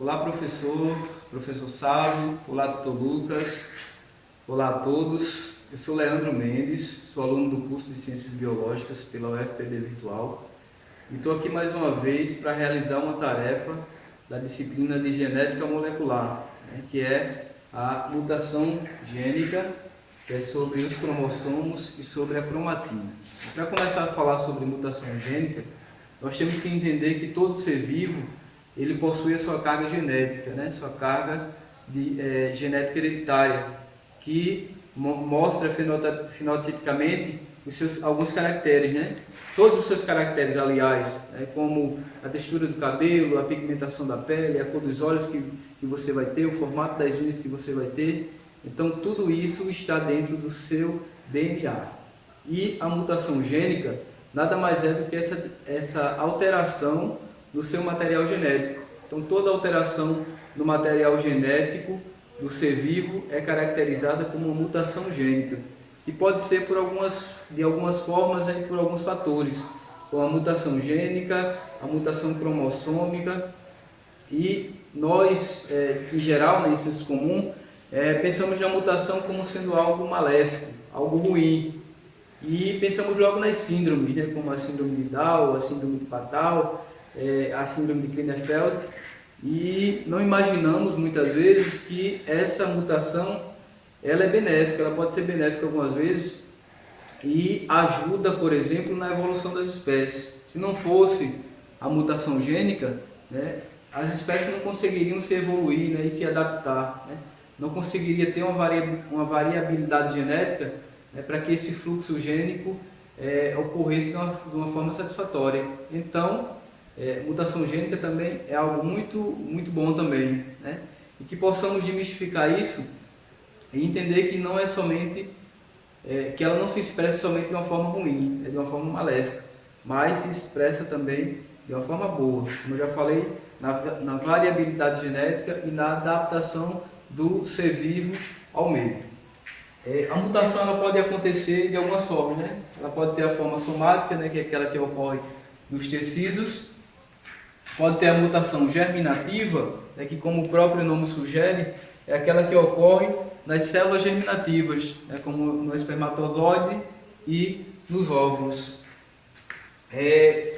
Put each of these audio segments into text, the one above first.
Olá, professor Sávio, olá, tutor Lucas, olá a todos. Eu sou Leandro Mendes, sou aluno do curso de Ciências Biológicas pela UFPB Virtual e estou aqui mais uma vez para realizar uma tarefa da disciplina de Genética Molecular, que é a mutação gênica, que é sobre os cromossomos e sobre a cromatina. Para começar a falar sobre mutação gênica, nós temos que entender que todo ser vivo ele possui a sua carga genética, sua carga genética hereditária, que mostra fenotipicamente alguns caracteres, Todos os seus caracteres, aliás, como a textura do cabelo, a pigmentação da pele, a cor dos olhos que você vai ter, o formato das unhas que você vai ter. Então, tudo isso está dentro do seu DNA. E a mutação gênica nada mais é do que essa alteração do seu material genético. Então, toda alteração no material genético do ser vivo é caracterizada como uma mutação gênica, que pode ser de algumas formas e por alguns fatores, como a mutação gênica, a mutação cromossômica, e nós, em geral, em senso comum, pensamos na mutação como sendo algo maléfico, algo ruim, e pensamos logo nas síndromes, como a síndrome de Down, a síndrome de Fatal, a síndrome de Klinefelter, e não imaginamos muitas vezes que essa mutação ela é benéfica, ela pode ser benéfica algumas vezes e ajuda, por exemplo, na evolução das espécies. Se não fosse a mutação gênica, as espécies não conseguiriam se evoluir e se adaptar, não conseguiria ter uma variabilidade genética para que esse fluxo gênico ocorresse de uma forma satisfatória. Então, mutação gênica também é algo muito bom também, e que possamos desmistificar isso e entender que não é somente que ela não se expressa somente de uma forma ruim, de uma forma maléfica, mas se expressa também de uma forma boa, como eu já falei, na variabilidade genética e na adaptação do ser vivo ao meio. A mutação ela pode acontecer de algumas formas, Ela pode ter a forma somática, que é aquela que ocorre nos tecidos. Pode ter a mutação germinativa, que como o próprio nome sugere, é aquela que ocorre nas células germinativas, como no espermatozoide e nos óvulos.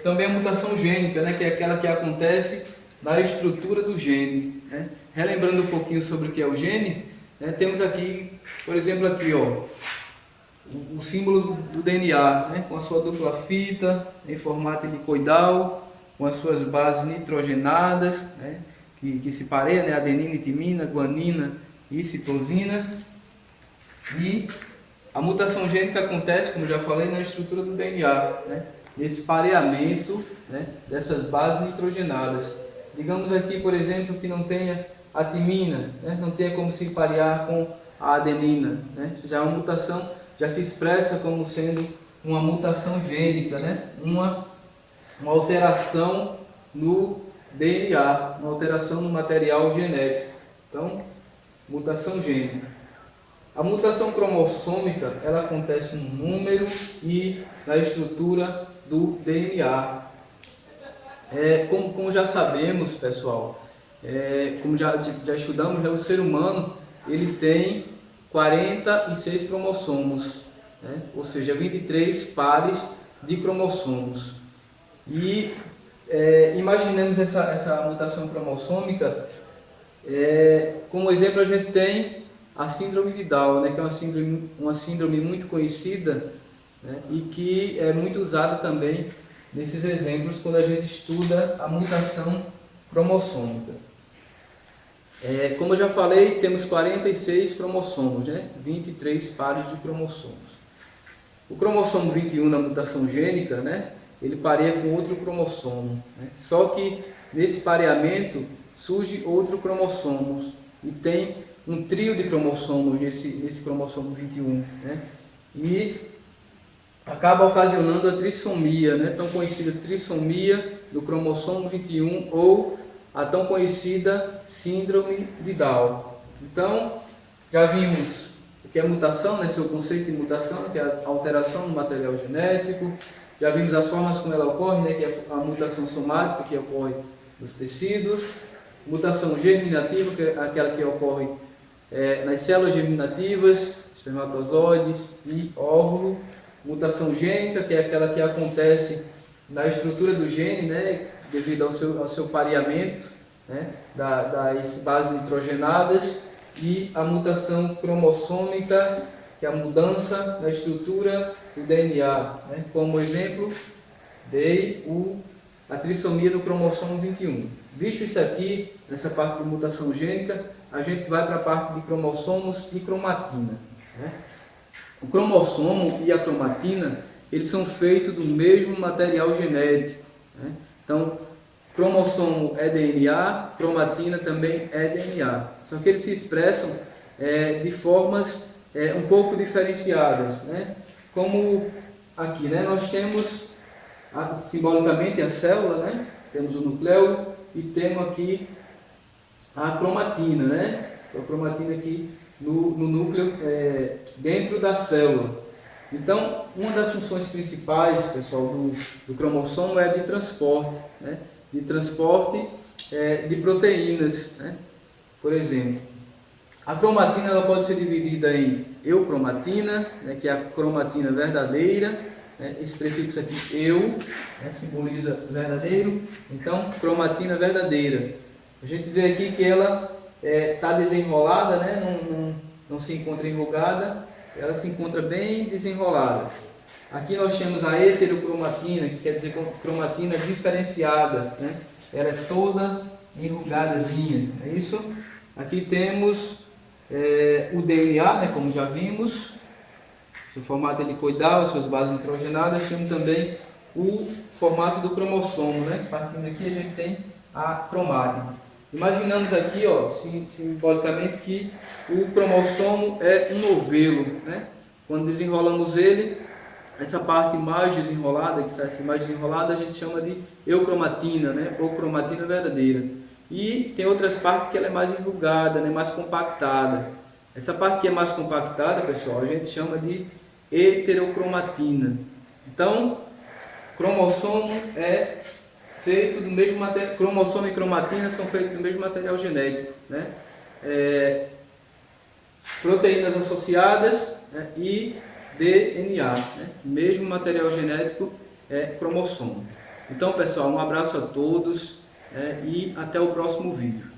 Também a mutação gênica, que é aquela que acontece na estrutura do gene. Relembrando um pouquinho sobre o que é o gene, temos aqui, por exemplo, o símbolo do DNA, com a sua dupla fita, em formato helicoidal, com as suas bases nitrogenadas, que se pareiam, adenina e timina, guanina e citosina. E a mutação gênica acontece, como já falei, na estrutura do DNA, nesse pareamento dessas bases nitrogenadas. Digamos aqui, por exemplo, que não tenha a timina, não tenha como se parear com a adenina. Já a mutação já se expressa como sendo uma mutação gênica, uma alteração no DNA, uma alteração no material genético. Então, mutação gênica. A mutação cromossômica, ela acontece no número e na estrutura do DNA. Como já sabemos, pessoal, como já estudamos, o ser humano ele tem 46 cromossomos, ou seja, 23 pares de cromossomos. E imaginemos essa mutação cromossômica, como exemplo a gente tem a síndrome de Down, que é uma síndrome muito conhecida, e que é muito usada também nesses exemplos quando a gente estuda a mutação cromossômica. Como eu já falei, temos 46 cromossomos, 23 pares de cromossomos. O cromossomo 21 na mutação gênica, ele pareia com outro cromossomo, Só que nesse pareamento surge outro cromossomo e tem um trio de cromossomos nesse cromossomo 21, E acaba ocasionando a trissomia, tão conhecida trissomia do cromossomo 21 ou a tão conhecida síndrome de Down. Então, já vimos o que é mutação, seu conceito de mutação, que é a alteração no material genético. Já vimos as formas como ela ocorre, que é a mutação somática, que ocorre nos tecidos. Mutação germinativa, que é aquela que ocorre nas células germinativas, espermatozoides e óvulo. Mutação gênica, que é aquela que acontece na estrutura do gene, né, devido ao seu pareamento, né, das bases nitrogenadas. E a mutação cromossômica, que é a mudança na estrutura do DNA. Né? Como exemplo, dei a trissomia do cromossomo 21. Visto isso aqui, nessa parte de mutação gênica, a gente vai para a parte de cromossomos e cromatina. Né? O cromossomo e a cromatina, eles são feitos do mesmo material genético. Né? Então, cromossomo é DNA, cromatina também é DNA. Só que eles se expressam de formas um pouco diferenciadas. Né? Como aqui, né? Nós temos simbolicamente a célula, né? Temos o núcleo e temos aqui a cromatina, né? A cromatina aqui no núcleo, dentro da célula. Então, uma das funções principais, pessoal, do cromossomo é de transporte, né? De transporte de proteínas, né? Por exemplo, a cromatina ela pode ser dividida em eucromatina, né? Que é a cromatina verdadeira, né? Esse prefixo aqui, eu, né? Simboliza verdadeiro. Então, cromatina verdadeira. A gente vê aqui que ela está desenrolada, né? Não se encontra enrugada, ela se encontra bem desenrolada. Aqui nós temos a heterocromatina, que quer dizer cromatina diferenciada, né? Ela é toda enrugadazinha, é isso? Aqui temos o DNA, né? Como já vimos, seu formato helicoidal, suas bases nitrogenadas. Temos também o formato do cromossomo, né? Partindo aqui a gente tem a cromátina. Imaginamos aqui, ó, simbolicamente, que o cromossomo é um novelo, né? Quando desenrolamos ele, essa parte mais desenrolada, que sai assim mais desenrolada, a gente chama de eucromatina, né? Ou cromatina verdadeira. E tem outras partes que ela é mais enrugada, né? Mais compactada. Essa parte que é mais compactada, pessoal, a gente chama de heterocromatina. Então, cromossomo é feito do mesmo material, cromossomo e cromatina são feitos do mesmo material genético, né? Proteínas associadas, né? E DNA, né? Mesmo material genético é cromossomo. Então, pessoal, um abraço a todos, e até o próximo vídeo.